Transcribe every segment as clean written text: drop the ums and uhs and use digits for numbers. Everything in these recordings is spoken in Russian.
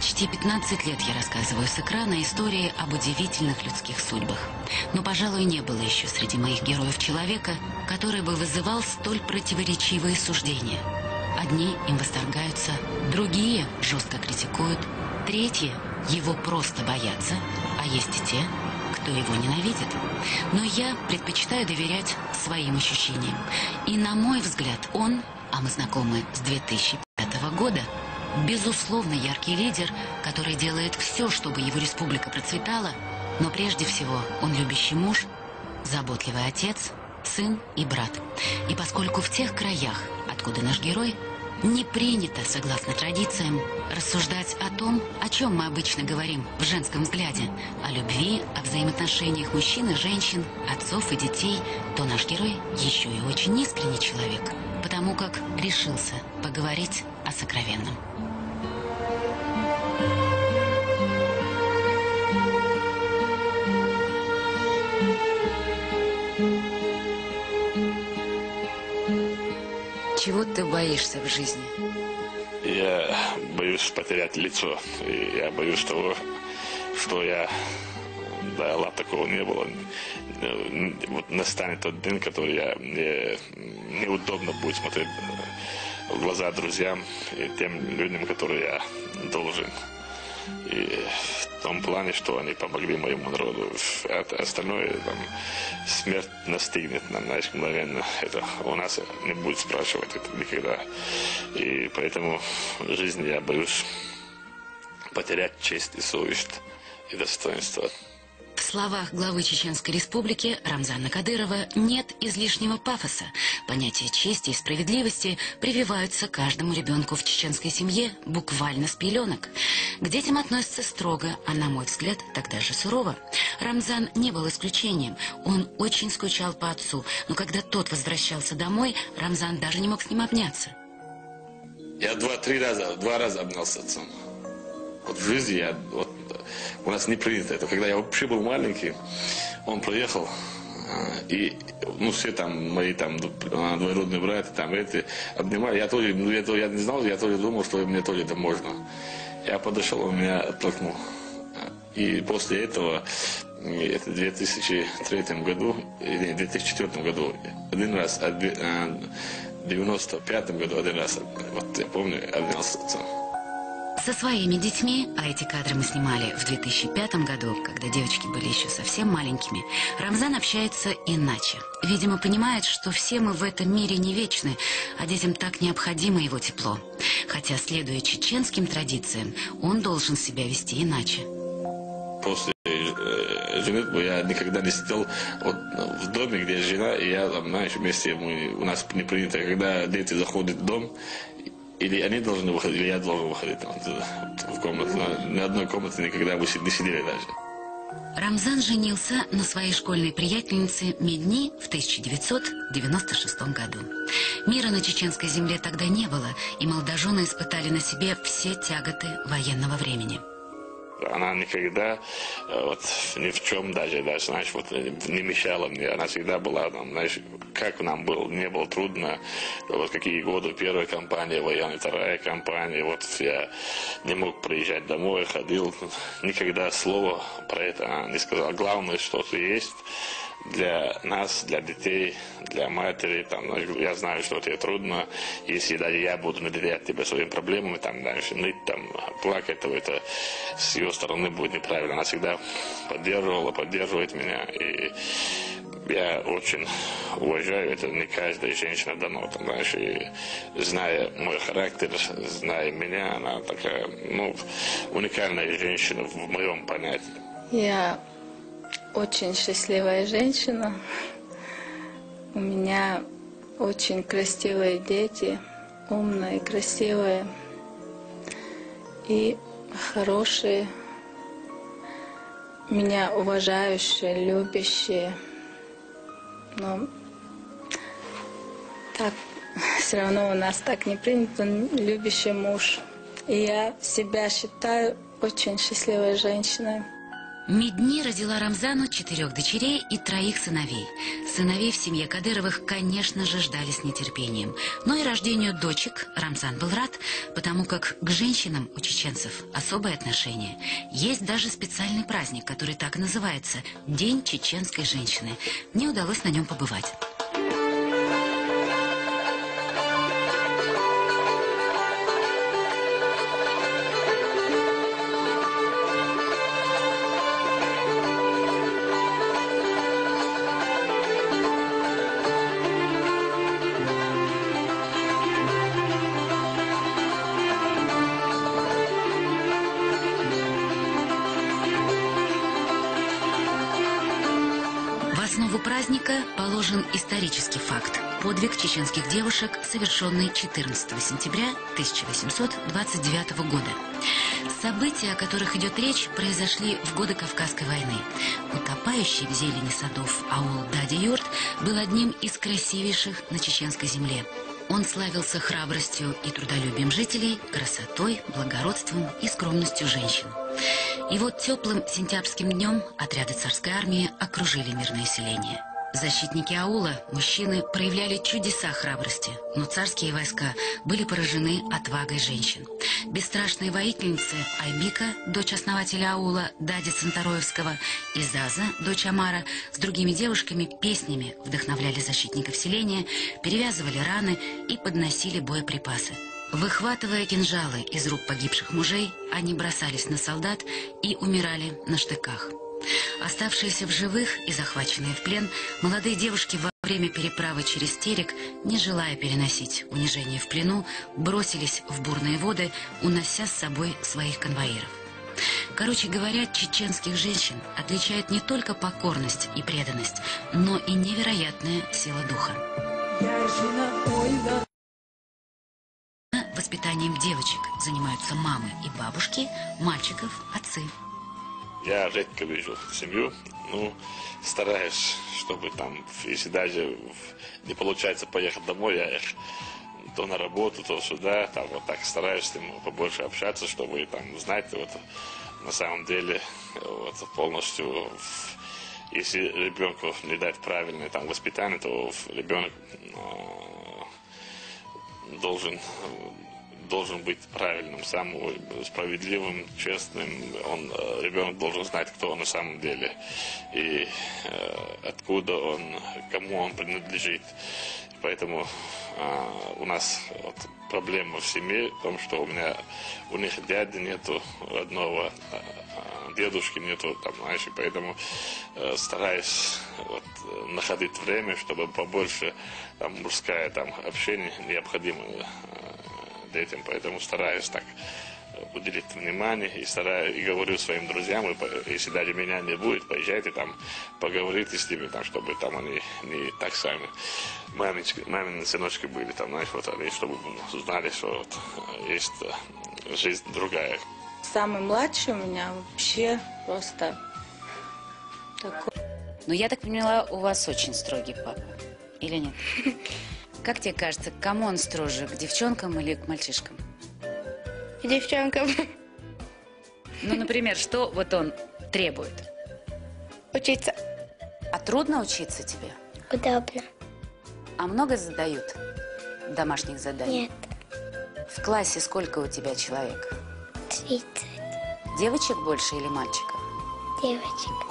Почти 15 лет я рассказываю с экрана истории об удивительных людских судьбах. Но, пожалуй, не было еще среди моих героев человека, который бы вызывал столь противоречивые суждения. Одни им восторгаются, другие жестко критикуют, третьи его просто боятся, а есть и те, кто его ненавидит. Но я предпочитаю доверять своим ощущениям. И, на мой взгляд, он, а мы знакомы с 2005 года, безусловно яркий лидер, который делает все, чтобы его республика процветала, но прежде всего он любящий муж, заботливый отец, сын и брат. И поскольку в тех краях, откуда наш герой, не принято, согласно традициям, рассуждать о том, о чем мы обычно говорим в женском взгляде, о любви, о взаимоотношениях мужчин и женщин, отцов и детей, то наш герой еще и очень искренний человек, потому как решился поговорить о сокровенном. Чего ты боишься в жизни? Я боюсь потерять лицо. И я боюсь того, что я... Да, ладно, такого не было. Вот настанет тот день, который мне неудобно будет смотреть в глаза друзьям и тем людям, которые я должен. И в том плане, что они помогли моему народу. А остальное, там, смерть настигнет нам, знаешь, мгновенно. Это у нас не будет спрашивать это никогда. И поэтому в жизни я боюсь потерять честь и совесть и достоинство. В словах главы Чеченской Республики Рамзана Кадырова нет излишнего пафоса. Понятия чести и справедливости прививаются каждому ребенку в чеченской семье буквально с пеленок. К детям относятся строго, а на мой взгляд, тогда же сурово. Рамзан не был исключением. Он очень скучал по отцу, но когда тот возвращался домой, Рамзан даже не мог с ним обняться. Я два раза обнялся с отцом. Вот в жизни у нас не принято это. Когда я вообще был маленький, он приехал, и все там мои двоюродные братья там эти обнимали. Я не знал, я тоже думал, что мне тоже это можно. Я подошел, он меня оттолкнул. И после этого, это в 2003 году, или 2004 году, один раз, в 1995 году один раз, вот я помню, обнялся с отцом. Со своими детьми, а эти кадры мы снимали в 2005 году, когда девочки были еще совсем маленькими, Рамзан общается иначе. Видимо, понимает, что все мы в этом мире не вечны, а детям так необходимо его тепло. Хотя, следуя чеченским традициям, он должен себя вести иначе. После женитьбы я никогда не сидел в доме, где жена, и я там, знаешь, вместе, у нас не принято, когда дети заходят в дом, или они должны выходить, или я должен выходить в комнату. Ни одной комнаты никогда мы не сидели даже. Рамзан женился на своей школьной приятельнице Медни в 1996 году. Мира на чеченской земле тогда не было, и молодожены испытали на себе все тяготы военного времени. Она никогда ни в чем даже, знаешь, не мешала мне. Она всегда была, знаешь, как нам было, не было трудно. Какие годы, первая кампания военная, вторая кампания. Я не мог приезжать домой, ходил. Никогда слова про это она не сказала. Главное, что ты есть для нас, для детей, для матери. Я знаю, что тебе трудно. Если даже я буду не доверять тебе своим проблемам, ныть, плакать, то это с ее стороны будет неправильно. Она всегда поддерживает меня. И я очень уважаю, это не каждая женщина дано. И зная мой характер, зная меня, она такая, уникальная женщина в моем понятии. Я очень счастливая женщина. У меня очень красивые дети, умные, красивые и хорошие, меня уважающие, любящие. Но так все равно у нас так не принято, любящий муж. И я себя считаю очень счастливой женщиной. Медни родила Рамзану 4 дочерей и 3 сыновей. Сыновей в семье Кадыровых, конечно же, ждали с нетерпением. Но и рождению дочек Рамзан был рад, потому как к женщинам у чеченцев особое отношение. Есть даже специальный праздник, который так и называется – День чеченской женщины. Мне удалось на нем побывать. В основу праздника положен исторический факт – подвиг чеченских девушек, совершенный 14 сентября 1829 года. События, о которых идет речь, произошли в годы Кавказской войны. Утопающий в зелени садов аул Дади-Юрт был одним из красивейших на чеченской земле. Он славился храбростью и трудолюбием жителей, красотой, благородством и скромностью женщин. И вот теплым сентябрьским днем отряды царской армии окружили мирное селение. Защитники аула, мужчины, проявляли чудеса храбрости, но царские войска были поражены отвагой женщин. Бесстрашные воительницы Айбика, дочь основателя аула Дади Центароевского, и Заза, дочь Амара, с другими девушками песнями вдохновляли защитников селения, перевязывали раны и подносили боеприпасы. Выхватывая кинжалы из рук погибших мужей, они бросались на солдат и умирали на штыках. Оставшиеся в живых и захваченные в плен, молодые девушки во время переправы через Терек, не желая переносить унижение в плену, бросились в бурные воды, унося с собой своих конвоиров. Короче говоря, чеченских женщин отличает не только покорность и преданность, но и невероятная сила духа. Воспитанием девочек занимаются мамы и бабушки, мальчиков – отцы. Я редко вижу семью, ну, стараюсь, чтобы там, если даже не получается поехать домой, я их то на работу, то сюда, там вот так стараюсь с ним побольше общаться, чтобы там знать, вот на самом деле вот, полностью, если ребенку не дать правильное там воспитание, то ребенок должен быть правильным, самым справедливым, честным. Ребенок должен знать, кто он на самом деле и откуда он, кому он принадлежит. Поэтому у нас вот проблема в семье в том, что у них дяди нету родного, дедушки нету, там, знаешь, и поэтому стараюсь вот, находить время, чтобы побольше там, мужское там, общение необходимо детям, поэтому стараюсь так уделить внимание и говорю своим друзьям, если даже меня не будет, поезжайте там, поговорите с ними, там, чтобы там они не так сами мамины сыночки были, там, знаешь, вот они, чтобы знали, что вот, есть жизнь другая. Самый младший у меня вообще просто такой. Но я так поняла, у вас очень строгий папа, или нет? Как тебе кажется, к кому он строже, к девчонкам или к мальчишкам? К девчонкам. Ну, например, что вот он требует? Учиться. А трудно учиться тебе? Удобно. А много задают домашних заданий? Нет. В классе сколько у тебя человек? 30. Девочек больше или мальчиков? Девочек.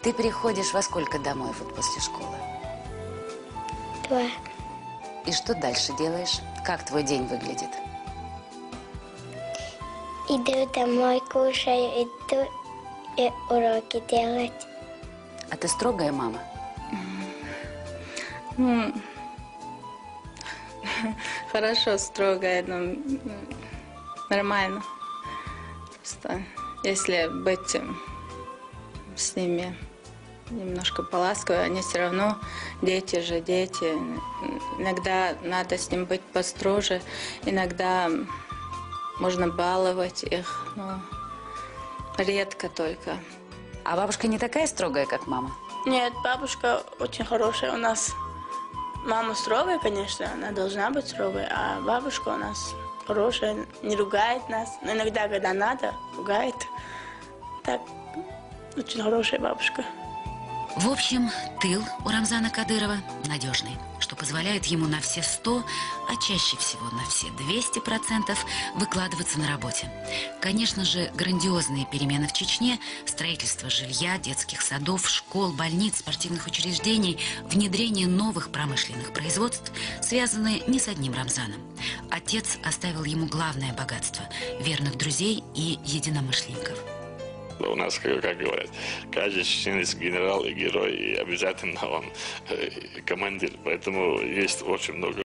Ты приходишь во сколько домой вот после школы? 2. И что дальше делаешь? Как твой день выглядит? Иду домой, кушаю, иду и уроки делать. А ты строгая мама? Ну, хорошо, строгая, но нормально. Просто если быть с ними немножко поласковее, они все равно дети же, дети. Иногда надо с ним быть построже, иногда можно баловать их, но редко только. А бабушка не такая строгая, как мама? Нет, бабушка очень хорошая у нас. Мама строгая, конечно, она должна быть строгой, а бабушка у нас хорошая, не ругает нас. Но иногда, когда надо, ругает. Так, очень хорошая бабушка. В общем, тыл у Рамзана Кадырова надежный, что позволяет ему на все 100, а чаще всего на все 200% выкладываться на работе. Конечно же, грандиозные перемены в Чечне, строительство жилья, детских садов, школ, больниц, спортивных учреждений, внедрение новых промышленных производств связаны не с одним Рамзаном. Отец оставил ему главное богатство – верных друзей и единомышленников. У нас, как говорят, каждый чеченец генерал и герой, и обязательно он командир. Поэтому есть очень много